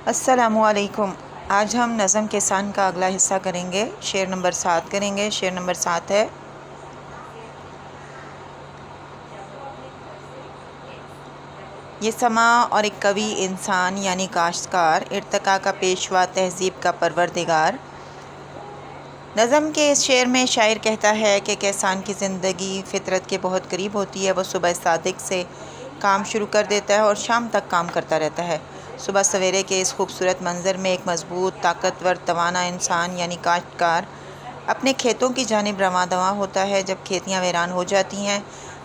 السلام علیکم۔ آج ہم نظم کسان کا اگلا حصہ کریں گے، شعر نمبر 7 کریں گے۔ شعر نمبر 7 ہے: یہ سما اور ایک قوی انسان یعنی کاشتکار، ارتقاء کا پیشوا، تہذیب کا پروردگار۔ نظم کے اس شعر میں شاعر کہتا ہے کہ کسان کی زندگی فطرت کے بہت قریب ہوتی ہے۔ وہ صبح صادق سے کام شروع کر دیتا ہے اور شام تک کام کرتا رہتا ہے۔ صبح سویرے کے اس خوبصورت منظر میں ایک مضبوط، طاقتور، توانا انسان یعنی کاشتکار اپنے کھیتوں کی جانب رواں دواں ہوتا ہے۔ جب کھیتیاں ویران ہو جاتی ہیں،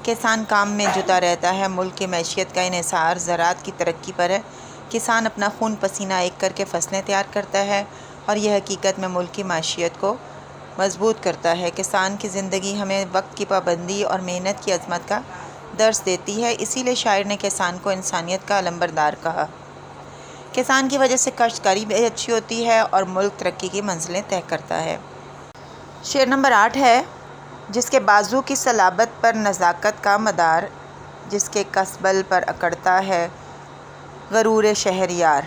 کسان کام میں جٹا رہتا ہے۔ ملک کی معیشت کا انحصار زراعت کی ترقی پر ہے۔ کسان اپنا خون پسینہ ایک کر کے فصلیں تیار کرتا ہے اور یہ حقیقت میں ملک کی معیشت کو مضبوط کرتا ہے۔ کسان کی زندگی ہمیں وقت کی پابندی اور محنت کی عظمت کا درس دیتی ہے، اسی لیے شاعر نے کسان کو انسانیت کا علمبردار کہا۔ کسان کی وجہ سے کاشتکاری بھی اچھی ہوتی ہے اور ملک ترقی کی منزلیں طے کرتا ہے۔ شعر نمبر 8 ہے: جس کے بازو کی صلابت پر نزاکت کا مدار، جس کے کسبل پر اکڑتا ہے غرور شہریار۔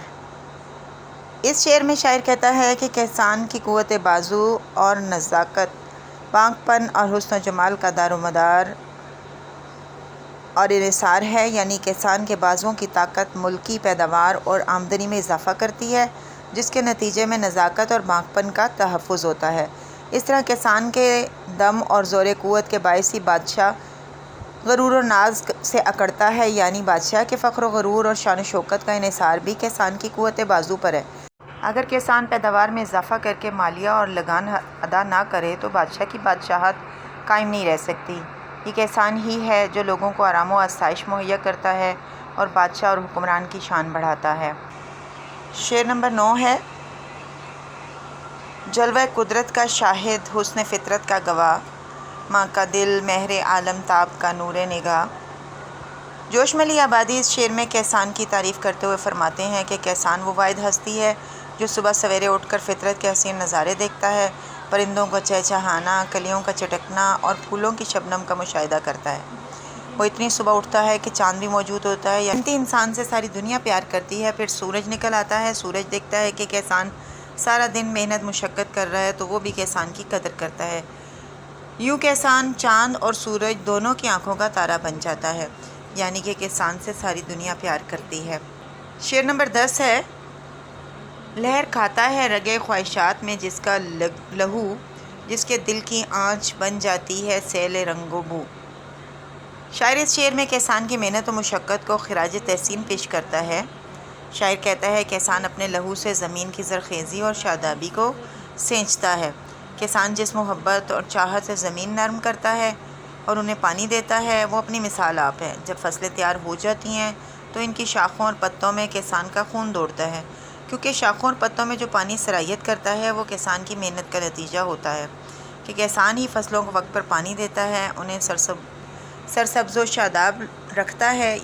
اس شعر میں شاعر کہتا ہے کہ کسان کی قوت بازو اور نزاکت پاک پن اور حسن و جمال کا دار و مدار اور انحصار ہے، یعنی کسان کے بازوؤں کی طاقت ملکی پیداوار اور آمدنی میں اضافہ کرتی ہے، جس کے نتیجے میں نزاکت اور پاک پن کا تحفظ ہوتا ہے۔ اس طرح کسان کے دم اور زور قوت کے باعث ہی بادشاہ غرور و ناز سے اکڑتا ہے، یعنی بادشاہ کے فخر و غرور اور شان و شوکت کا انحصار بھی کسان کی قوت بازو پر ہے۔ اگر کسان پیداوار میں اضافہ کر کے مالیہ اور لگان ادا نہ کرے تو بادشاہ کی بادشاہت قائم نہیں رہ سکتی۔ یہ کسان ہی ہے جو لوگوں کو آرام و آسائش مہیا کرتا ہے اور بادشاہ اور حکمران کی شان بڑھاتا ہے۔ شعر نمبر 9 ہے: جلوہ قدرت کا شاہد، حسن فطرت کا گواہ، ماں کا دل، مہر عالم تاب کا نور نگاہ۔ جوش ملی آبادی اس شعر میں کسان کی تعریف کرتے ہوئے فرماتے ہیں کہ کسان وہ واحد ہستی ہے جو صبح سویرے اٹھ کر فطرت کے حسین نظارے دیکھتا ہے، پرندوں کا چہچہانا، کلیوں کا چٹکنا اور پھولوں کی شبنم کا مشاہدہ کرتا ہے۔ وہ اتنی صبح اٹھتا ہے کہ چاند بھی موجود ہوتا ہے، یعنی انسان سے ساری دنیا پیار کرتی ہے۔ پھر سورج نکل آتا ہے، سورج دیکھتا ہے کہ کسان سارا دن محنت مشقت کر رہا ہے تو وہ بھی کسان کی قدر کرتا ہے۔ یوں کسان چاند اور سورج دونوں کی آنکھوں کا تارا بن جاتا ہے، یعنی کہ کسان سے ساری دنیا پیار کرتی ہے۔ شعر نمبر 10 ہے: لہر کھاتا ہے رگے خواہشات میں جس کا لہو، جس کے دل کی آنچ بن جاتی ہے سیل رنگ و بو۔ شاعر اس شعر میں کسان کی محنت و مشقت کو خراج تحسین پیش کرتا ہے۔ شاعر کہتا ہے کسان اپنے لہو سے زمین کی زرخیزی اور شادابی کو سینچتا ہے۔ کسان جس محبت اور چاہت سے زمین نرم کرتا ہے اور انہیں پانی دیتا ہے، وہ اپنی مثال آپ ہے۔ جب فصلیں تیار ہو جاتی ہیں تو ان کی شاخوں اور پتوں میں کسان کا خون دوڑتا ہے، کیونکہ شاخوں اور پتوں میں جو پانی سرایت کرتا ہے وہ کسان کی محنت کا نتیجہ ہوتا ہے کہ کسان ہی فصلوں کو وقت پر پانی دیتا ہے، انہیں سرسبز و شاداب رکھتا ہے۔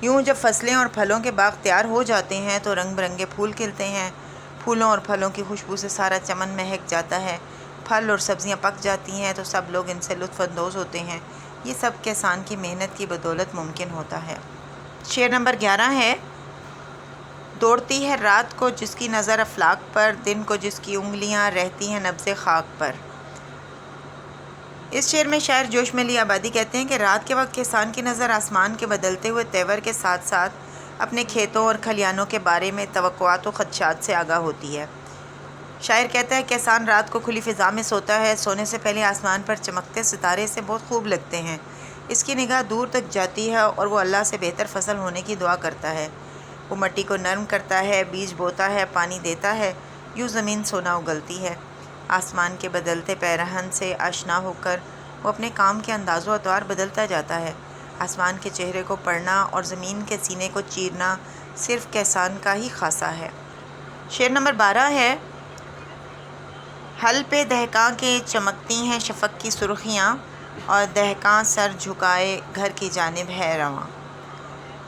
یوں جب فصلیں اور پھلوں کے باغ تیار ہو جاتے ہیں تو رنگ برنگے پھول کھلتے ہیں۔ پھولوں اور پھلوں کی خوشبو سے سارا چمن مہک جاتا ہے۔ پھل اور سبزیاں پک جاتی ہیں تو سب لوگ ان سے لطف اندوز ہوتے ہیں۔ یہ سب کسان کی محنت کی بدولت ممکن ہوتا ہے۔ شعر نمبر 11 ہے: دوڑتی ہے رات کو جس کی نظر افلاک پر، دن کو جس کی انگلیاں رہتی ہیں نبض خاک پر۔ اس شعر میں شاعر جوش ملی آبادی کہتے ہیں کہ رات کے وقت کسان کی نظر آسمان کے بدلتے ہوئے تیور کے ساتھ ساتھ اپنے کھیتوں اور کھلیانوں کے بارے میں توقعات و خدشات سے آگاہ ہوتی ہے۔ شاعر کہتا ہے کسان رات کو کھلی فضا میں سوتا ہے، سونے سے پہلے آسمان پر چمکتے ستارے سے بہت خوب لگتے ہیں۔ اس کی نگاہ دور تک جاتی ہے اور وہ اللہ سے بہتر فصل ہونے کی دعا کرتا ہے۔ وہ مٹی کو نرم کرتا ہے، بیج بوتا ہے، پانی دیتا ہے، یوں زمین سونا اگلتی ہے۔ آسمان کے بدلتے پیرہن سے آشنا ہو کر وہ اپنے کام کے انداز و اطوار بدلتا جاتا ہے۔ آسمان کے چہرے کو پڑھنا اور زمین کے سینے کو چیرنا صرف کسان کا ہی خاصہ ہے۔ شعر نمبر 12 ہے: ہل پہ دہقاں کے چمکتی ہیں شفق کی سرخیاں، اور دہقاں سر جھکائے گھر کی جانب ہے رواں۔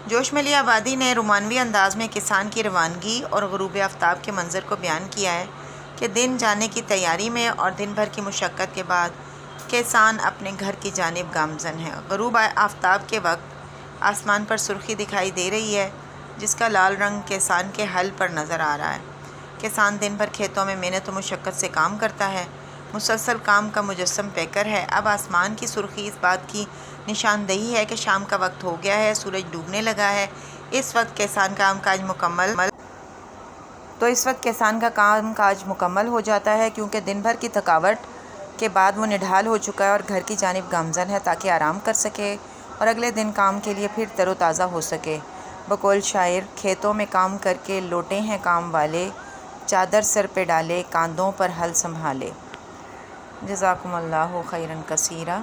جوش ملی آبادی نے رومانوی انداز میں کسان کی روانگی اور غروب آفتاب کے منظر کو بیان کیا ہے کہ دن جانے کی تیاری میں اور دن بھر کی مشقت کے بعد کسان اپنے گھر کی جانب گامزن ہے۔ غروب آفتاب کے وقت آسمان پر سرخی دکھائی دے رہی ہے جس کا لال رنگ کسان کے حل پر نظر آ رہا ہے۔ کسان دن بھر کھیتوں میں محنت و مشقت سے کام کرتا ہے، مسلسل کام کا مجسم پیکر ہے۔ اب آسمان کی سرخی اس بات کی نشاندہی ہے کہ شام کا وقت ہو گیا ہے، سورج ڈوبنے لگا ہے۔ اس وقت کسان کا کام کاج مکمل ہو جاتا ہے، کیونکہ دن بھر کی تھکاوٹ کے بعد وہ نڈھال ہو چکا ہے اور گھر کی جانب گامزن ہے تاکہ آرام کر سکے اور اگلے دن کام کے لیے پھر تر و تازہ ہو سکے۔ بقول شاعر: کھیتوں میں کام کر کے لوٹے ہیں کام والے، چادر سر پہ ڈالے کاندھوں پر ہل سنبھالے۔ جزاکم اللہ خیرا کثیرا۔